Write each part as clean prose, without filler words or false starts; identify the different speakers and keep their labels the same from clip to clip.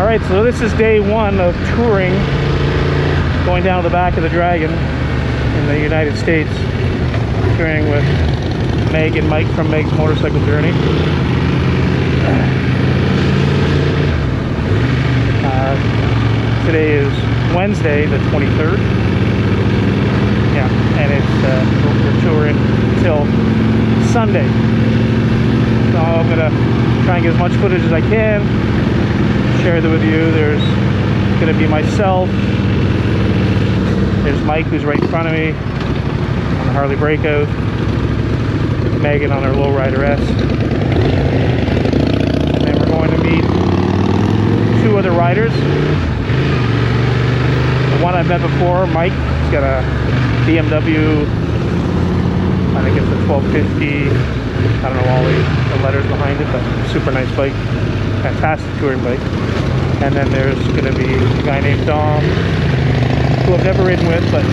Speaker 1: Alright, so this is day one of touring, going down to the back of the Dragon in the United States, touring with Meg and Mike from Meg's Motorcycle Journey. Today is Wednesday the 23rd. Yeah, and it's we're touring until Sunday. So I'm gonna try and get as much footage as I can, share that with you. There's gonna be myself, there's Mike who's right in front of me on the Harley Breakout, Megan on her Lowrider S, and then we're going to meet two other riders. The one I've met before, Mike, he's got a BMW, I think it's a 1250, I don't know all the letters behind it, but super nice bike, fantastic touring bike. And then there's going to be a guy named Dom, who I've never ridden with, but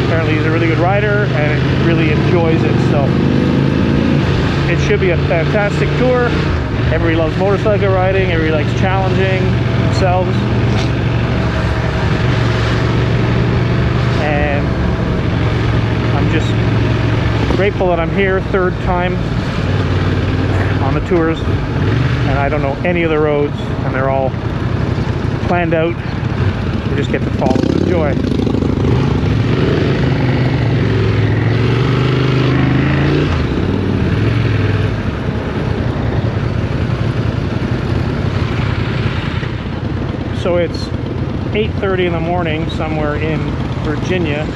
Speaker 1: apparently he's a really good rider and really enjoys it, so it should be a fantastic tour. Everybody loves motorcycle riding, everybody likes challenging themselves. And I'm just grateful that I'm here, third time on the tours, and I don't know any of the roads, and they're all planned out. We just get to follow and enjoy. So it's 8:30 in the morning somewhere in Virginia.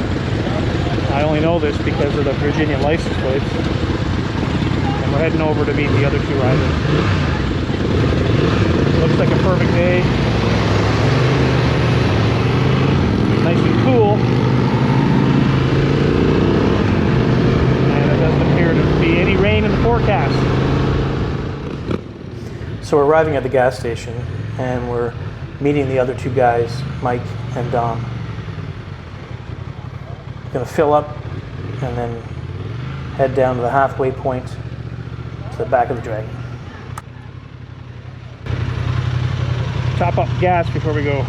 Speaker 1: I only know this because of the Virginia license plates. And we're heading over to meet the other two riders. Looks like a perfect day. Nice and cool. And it doesn't appear to be any rain in the forecast. So we're arriving at the gas station and we're meeting the other two guys, Mike and Dom. Going to fill up and then head down to the halfway point to the back of the Dragon. Top up gas before we go.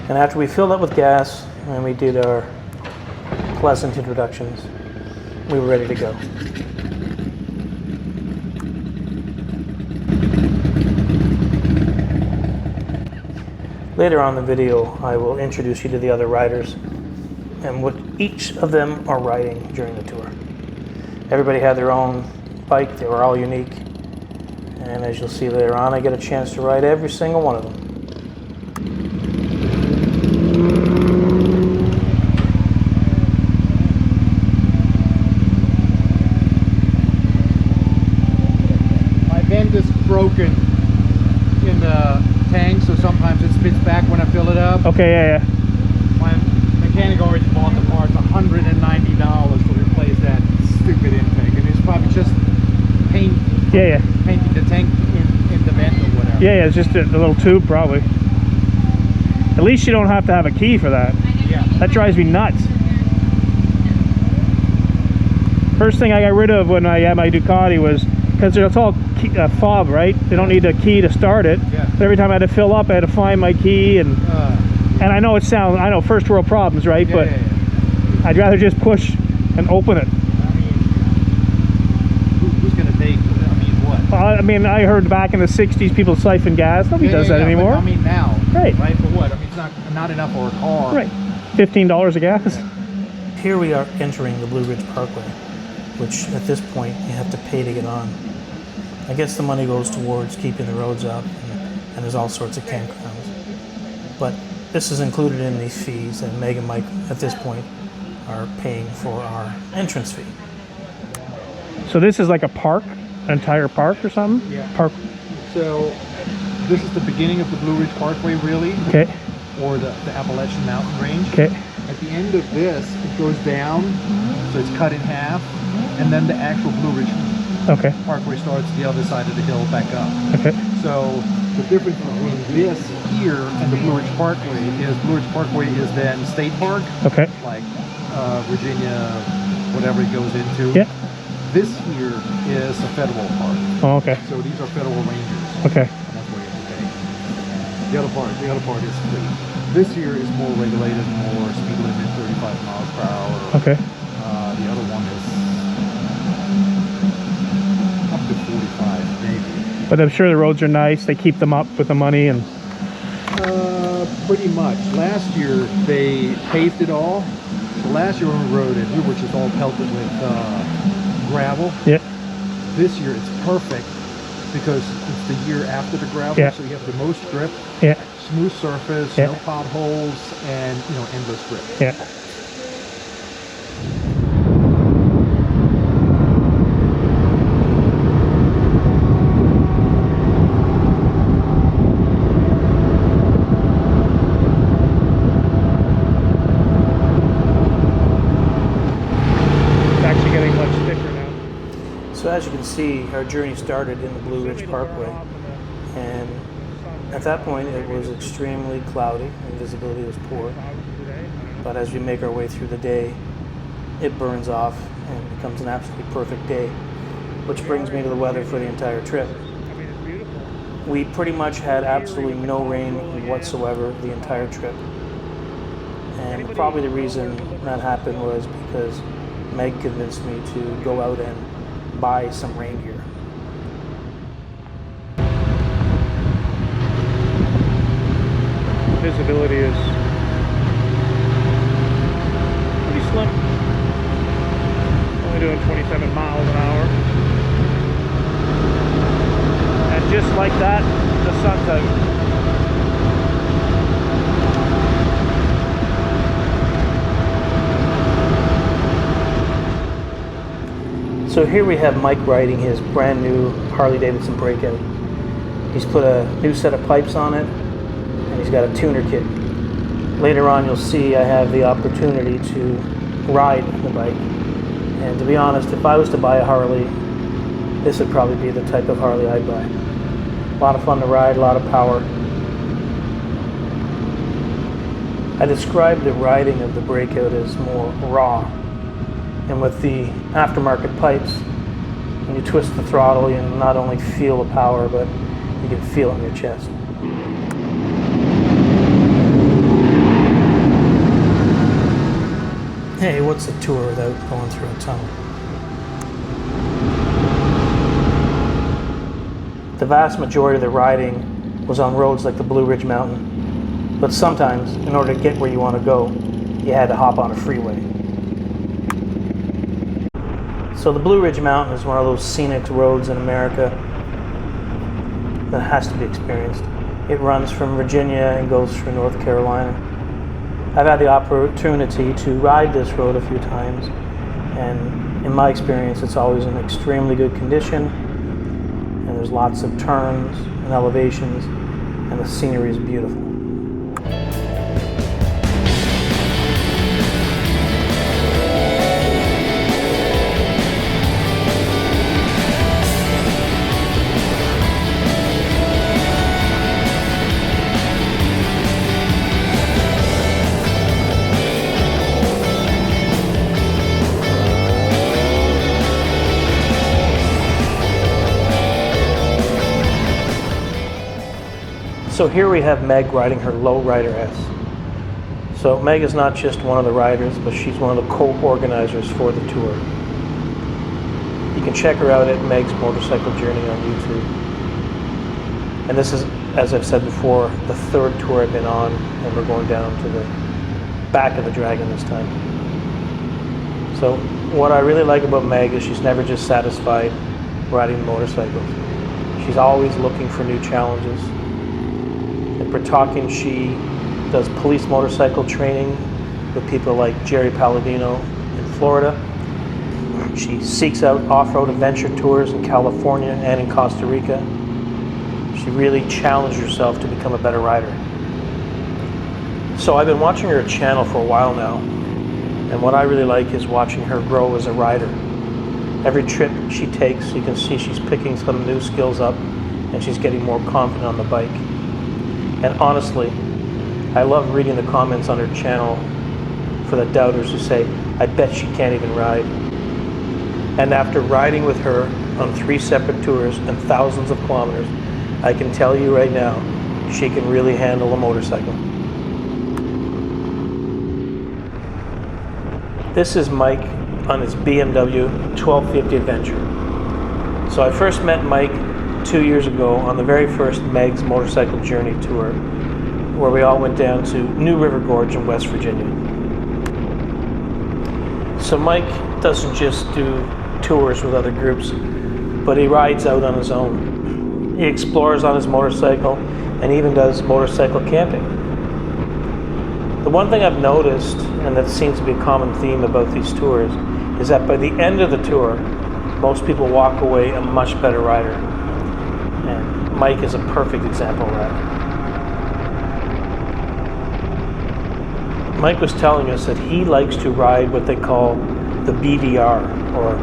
Speaker 1: And after we filled up with gas and we did our pleasant introductions, we were ready to go. Later on in the video, I will introduce you to the other riders and what each of them are riding during the tour. Everybody had their own bike, they were all unique. And as you'll see later on, I get a chance to ride every single one of them.
Speaker 2: My vent is broken in the tank, so sometimes it spits back when I fill it up.
Speaker 1: Okay, yeah.
Speaker 2: My mechanic already bought the parts, $190 to replace that stupid intake, and it's probably just painting the tank in the vent or whatever.
Speaker 1: Yeah, it's just a little tube probably. At least you don't have to have a key for that.
Speaker 2: Yeah.
Speaker 1: That drives me nuts. First thing I got rid of when I had my Ducati was, because it's all fob, right? They don't need a key to start it.
Speaker 2: Yeah.
Speaker 1: But every time I had to fill up, I had to find my key, and I know I know first world problems, right?
Speaker 2: Yeah,
Speaker 1: but
Speaker 2: yeah.
Speaker 1: I'd rather just push and open it.
Speaker 2: I mean, who's gonna take? I mean, what?
Speaker 1: I mean, I heard back in the 60s people siphon gas. Nobody does that anymore.
Speaker 2: But, I mean, now,
Speaker 1: right?
Speaker 2: Right for what? I mean, it's not enough for a car.
Speaker 1: Right. $15 a gas.
Speaker 3: Here we are entering the Blue Ridge Parkway, which at this point you have to pay to get on. I guess the money goes towards keeping the roads up, and there's all sorts of campgrounds. But this is included in these fees, and Meg and Mike at this point are paying for our entrance fee.
Speaker 1: So this is like a park, an entire park or something?
Speaker 2: Yeah.
Speaker 1: Park.
Speaker 2: So this is the beginning of the Blue Ridge Parkway, really.
Speaker 1: Okay.
Speaker 2: Or the Appalachian Mountain Range.
Speaker 1: Okay.
Speaker 2: At the end of this, it goes down, so it's cut in half, and then the actual Blue Ridge Parkway starts the other side of the hill back up.
Speaker 1: Okay.
Speaker 2: So the difference between this here and the Blue Ridge Parkway is Blue Ridge Parkway is then state park, like Virginia, whatever it goes into.
Speaker 1: Yeah.
Speaker 2: This here is a federal park.
Speaker 1: Oh, okay.
Speaker 2: So these are federal rangers.
Speaker 1: Okay.
Speaker 2: And that's what you have to pay. The other part is free. This year is more regulated, more speed limit, 35 miles per hour.
Speaker 1: Okay.
Speaker 2: The other one is up to 45, maybe.
Speaker 1: But I'm sure the roads are nice. They keep them up with the money and.
Speaker 2: Pretty much. Last year they paved it all. So last year when we rode it, we were just all pelted with gravel.
Speaker 1: Yeah.
Speaker 2: This year it's perfect because it's the year after the gravel,
Speaker 1: Yeah.
Speaker 2: so you have the most grip,
Speaker 1: Yeah.
Speaker 2: smooth surface,
Speaker 1: Yeah.
Speaker 2: no potholes, and endless grip.
Speaker 1: Yeah. It's actually getting much thicker now.
Speaker 3: So as you can see, our journey started in the Blue Ridge Parkway, and at that point it was extremely cloudy and visibility was poor. But as we make our way through the day, it burns off and becomes an absolutely perfect day, which brings me to the weather for the entire trip. We pretty much had absolutely no rain whatsoever the entire trip. And probably the reason that happened was because Meg convinced me to go out and buy some rain gear.
Speaker 1: Visibility is pretty slim. Only doing 27 miles an hour. And just like that, the sun's out.
Speaker 3: So here we have Mike riding his brand new Harley-Davidson Breakout. He's put a new set of pipes on it, and he's got a tuner kit. Later on you'll see I have the opportunity to ride the bike. And to be honest, if I was to buy a Harley, this would probably be the type of Harley I'd buy. A lot of fun to ride, a lot of power. I described the riding of the Breakout as more raw. And with the aftermarket pipes, when you twist the throttle, you not only feel the power, but you can feel it in your chest. Hey, what's a tour without going through a tunnel? The vast majority of the riding was on roads like the Blue Ridge Mountain. But sometimes, in order to get where you want to go, you had to hop on a freeway. So the Blue Ridge Mountain is one of those scenic roads in America that has to be experienced. It runs from Virginia and goes through North Carolina. I've had the opportunity to ride this road a few times, and in my experience it's always in extremely good condition, and there's lots of turns and elevations, and the scenery is beautiful. So here we have Meg riding her Lowrider S. So Meg is not just one of the riders, but she's one of the co-organizers for the tour. You can check her out at Meg's Motorcycle Journey on YouTube. And this is, as I've said before, the third tour I've been on, and we're going down to the back of the Dragon this time. So what I really like about Meg is she's never just satisfied riding motorcycles. She's always looking for new challenges. If we're talking, she does police motorcycle training with people like Jerry Palladino in Florida. She seeks out off-road adventure tours in California and in Costa Rica. She really challenged herself to become a better rider. So I've been watching her channel for a while now, and what I really like is watching her grow as a rider. Every trip she takes, you can see she's picking some new skills up, and she's getting more confident on the bike. And honestly, I love reading the comments on her channel for the doubters who say, I bet she can't even ride. And after riding with her on 3 separate tours and thousands of kilometers, I can tell you right now, she can really handle a motorcycle. This is Mike on his BMW 1250 Adventure. So I first met Mike 2 years ago on the very first Meg's Motorcycle Journey tour, where we all went down to New River Gorge in West Virginia. So Mike doesn't just do tours with other groups, but he rides out on his own. He explores on his motorcycle and even does motorcycle camping. The one thing I've noticed, and that seems to be a common theme about these tours, is that by the end of the tour, most people walk away a much better rider. And Mike is a perfect example of that. Mike was telling us that he likes to ride what they call the BDR, or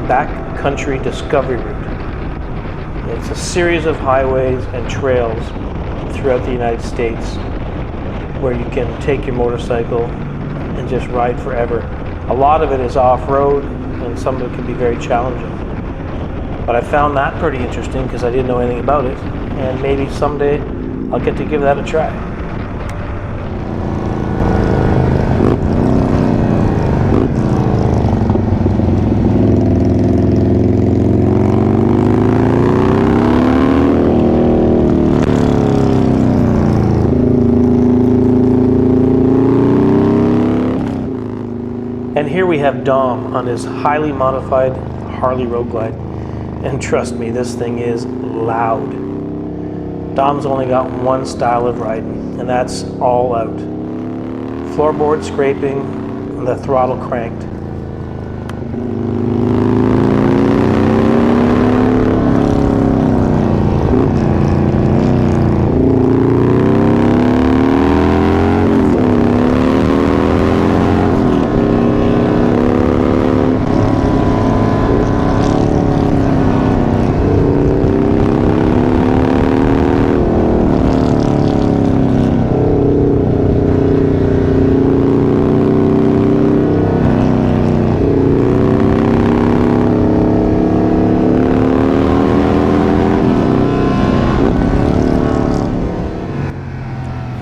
Speaker 3: Backcountry Discovery Route. It's a series of highways and trails throughout the United States where you can take your motorcycle and just ride forever. A lot of it is off-road, and some of it can be very challenging. But I found that pretty interesting because I didn't know anything about it, and maybe someday I'll get to give that a try. And here we have Dom on his highly modified Harley Road Glide. And trust me, this thing is loud. Dom's only got one style of riding, and that's all out. Floorboard scraping and the throttle cranked.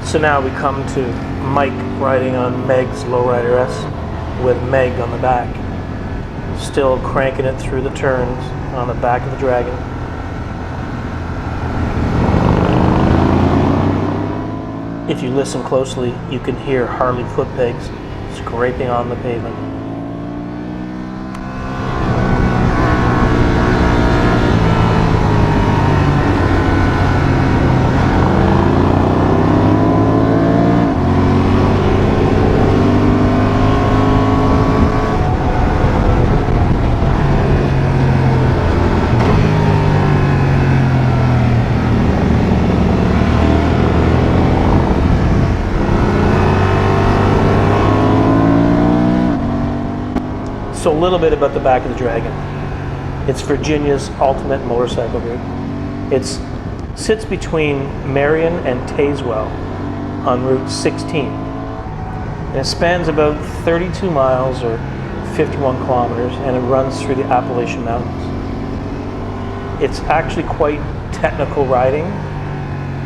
Speaker 3: So now we come to Mike riding on Meg's Lowrider S with Meg on the back, still cranking it through the turns on the back of the Dragon. If you listen closely, you can hear Harley foot pegs scraping on the pavement. So a little bit about the back of the Dragon. It's Virginia's ultimate motorcycle route. It sits between Marion and Tazewell on Route 16. And it spans about 32 miles or 51 kilometers, and it runs through the Appalachian Mountains. It's actually quite technical riding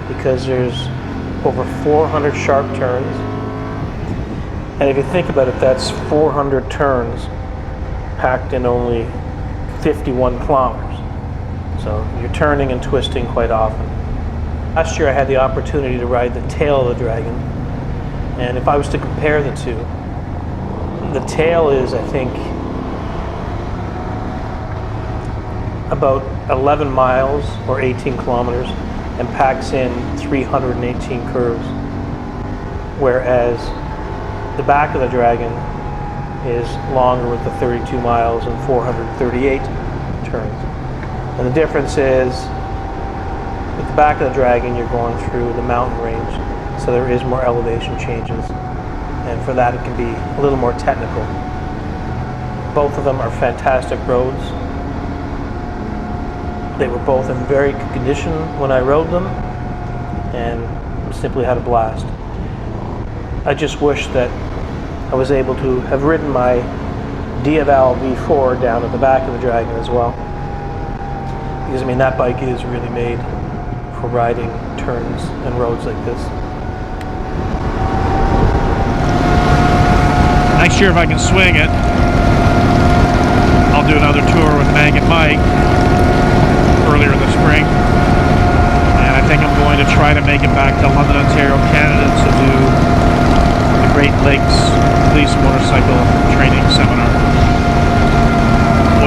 Speaker 3: because there's over 400 sharp turns. And if you think about it, that's 400 turns packed in only 51 kilometers. So you're turning and twisting quite often. Last year I had the opportunity to ride the tail of the Dragon, and if I was to compare the two, the tail is, I think, about 11 miles or 18 kilometers and packs in 318 curves, whereas the back of the Dragon is longer with the 32 miles and 438 turns. And the difference is, with the back of the Dragon, you're going through the mountain range, so there is more elevation changes, and for that it can be a little more technical. Both of them are fantastic roads. They were both in very good condition when I rode them, and simply had a blast. I just wish that I was able to have ridden my Diaval V4 down at the back of the Dragon as well. Because I mean, that bike is really made for riding turns and roads like this.
Speaker 4: Next year, if I can swing it, I'll do another tour with Meg and Mike earlier in the spring. And I think I'm going to try to make it back to London, Ontario, Canada to do the Great Lakes Police Motorcycle Training Seminar,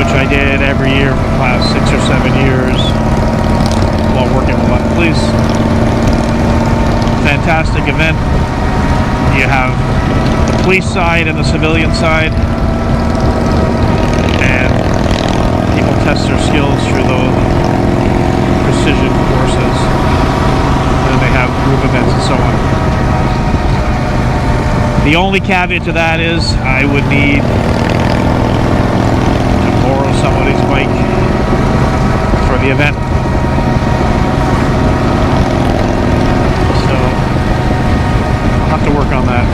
Speaker 4: which I did every year for the last 6 or 7 years while working with London Police. Fantastic event. You have the police side and the civilian side, and people test their skills through those precision courses, and then they have group events and so on. The only caveat to that is I would need to borrow somebody's bike for the event. So I'll have to work on that.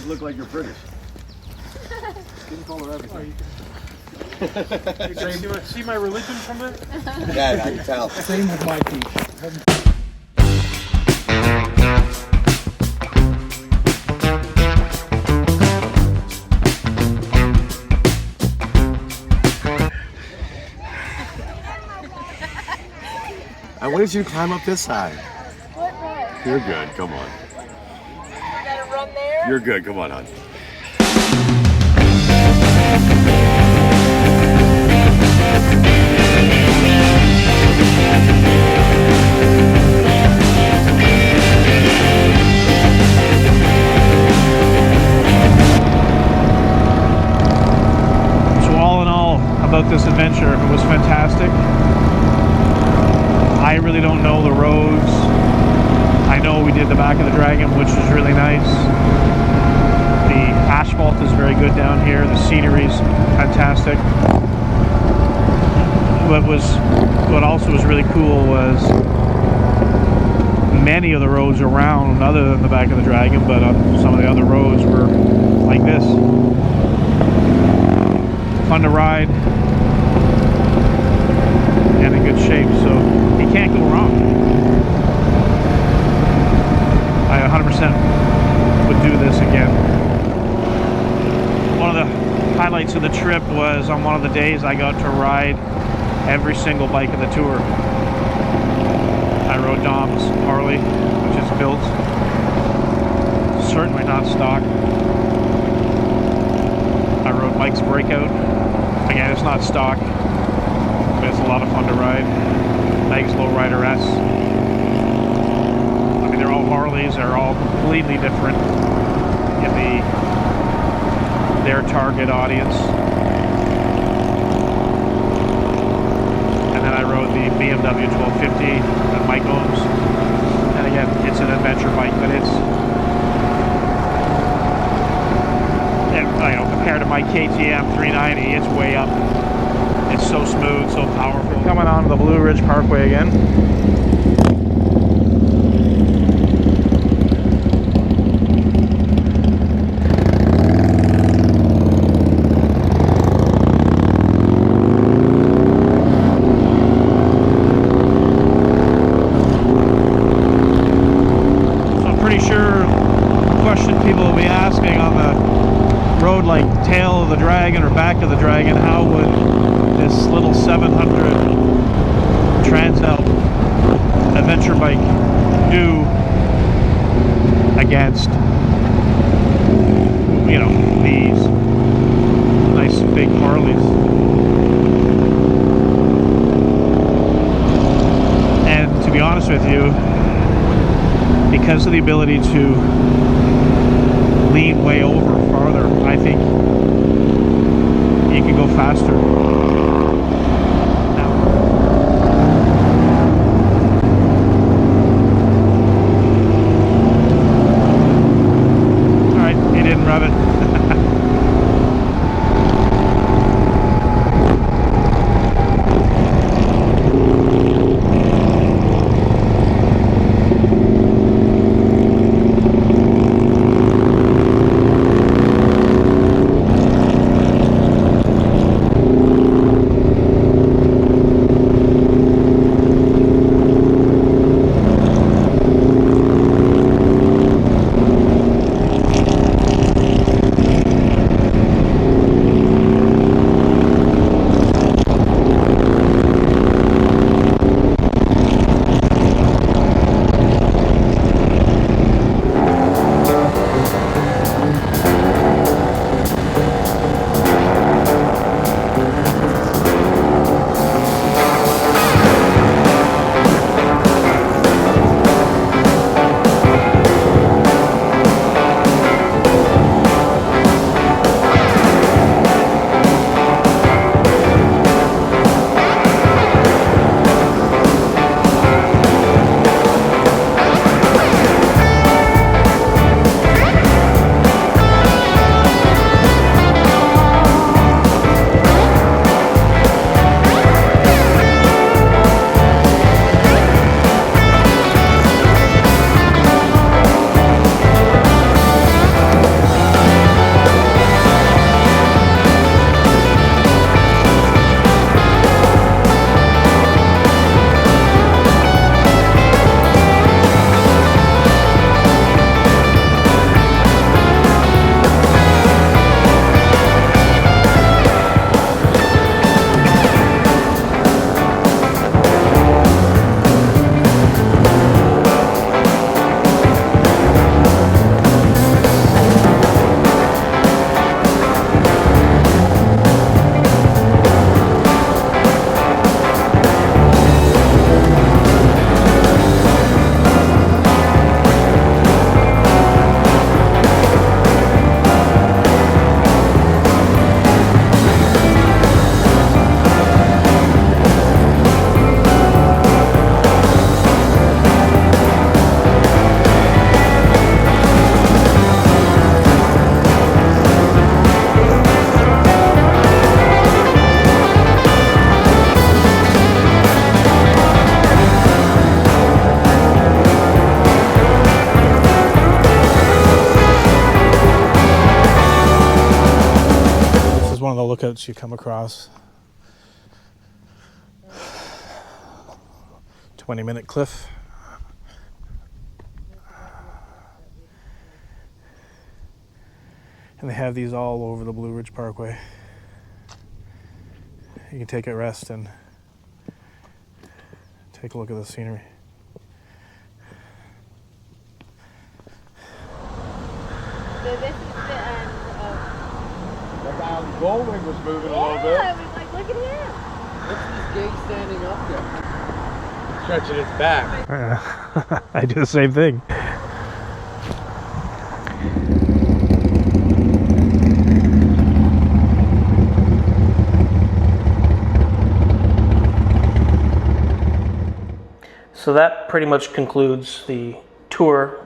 Speaker 5: Look like you're British. Skin color, everything.
Speaker 1: See my religion from it?
Speaker 5: Yeah, I can tell.
Speaker 2: Same with my teeth.
Speaker 5: And why did you climb up this side?
Speaker 6: What part?
Speaker 5: You're good, come on.
Speaker 6: I gotta run there?
Speaker 5: You're good, come on, hon.
Speaker 4: So all in all, about this adventure, it was fantastic. I really don't know the roads. I know we did the back of the Dragon, which is really nice. The asphalt is very good down here. The scenery is fantastic. what also was really cool was many of the roads around, other than the back of the Dragon, but some of the other roads were like this. Fun to ride and in good shape, so you can't go wrong. I 100% would do this again. One of the highlights of the trip was on one of the days I got to ride every single bike of the tour. I rode Dom's Harley, which is built, certainly not stock. I rode Mike's Breakout. Again, it's not stock, but it's a lot of fun to ride. Meg's Lowrider S. I mean, they're all Harleys. They're all completely different in their target audience. And then I rode the BMW 1250 that Mike owns. And again, it's an adventure bike, but it's, you know, compared to my KTM 390, it's way up. It's so smooth, so powerful.
Speaker 1: Coming on the Blue Ridge Parkway again.
Speaker 4: So I'm pretty sure the question people will be asking on the road like tail of the Dragon or back of the Dragon, how would this little 700 Transalp adventure bike do against, you know, these nice big Harleys? And to be honest with you, because of the ability to lean way over farther, I think you can go faster. Rev it.
Speaker 3: all lookouts you come across. 20-minute cliff. And they have these all over the Blue Ridge Parkway. You can take a rest and take a look at the scenery.
Speaker 6: So this is the end of...
Speaker 2: That guy on the Goldwing was moving a little bit.
Speaker 6: Yeah, I was like, look at him.
Speaker 5: What's this gate standing up there?
Speaker 2: Stretching its back.
Speaker 1: I do the same thing.
Speaker 3: So that pretty much concludes the tour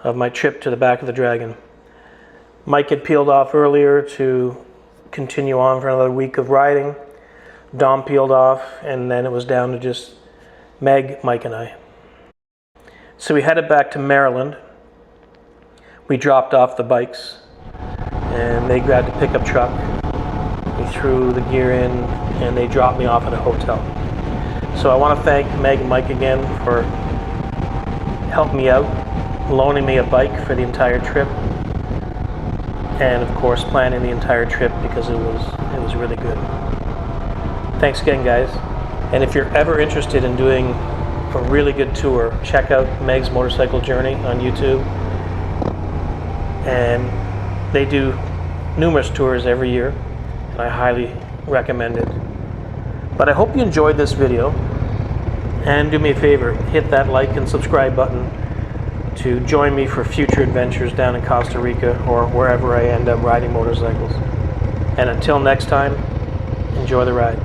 Speaker 3: of my trip to the back of the Dragon. Mike had peeled off earlier to continue on for another week of riding. Dom peeled off, and then it was down to just Meg, Mike, and I. So we headed back to Maryland. We dropped off the bikes, and they grabbed a pickup truck. We threw the gear in, and they dropped me off at a hotel. So I want to thank Meg and Mike again for helping me out, loaning me a bike for the entire trip, and of course planning the entire trip because it was really good. Thanks again, guys. And if you're ever interested in doing a really good tour, check out Meg's Motorcycle Journey on YouTube. And they do numerous tours every year, and I highly recommend it. But I hope you enjoyed this video, and do me a favor, hit that like and subscribe button to join me for future adventures down in Costa Rica or wherever I end up riding motorcycles. And until next time, enjoy the ride.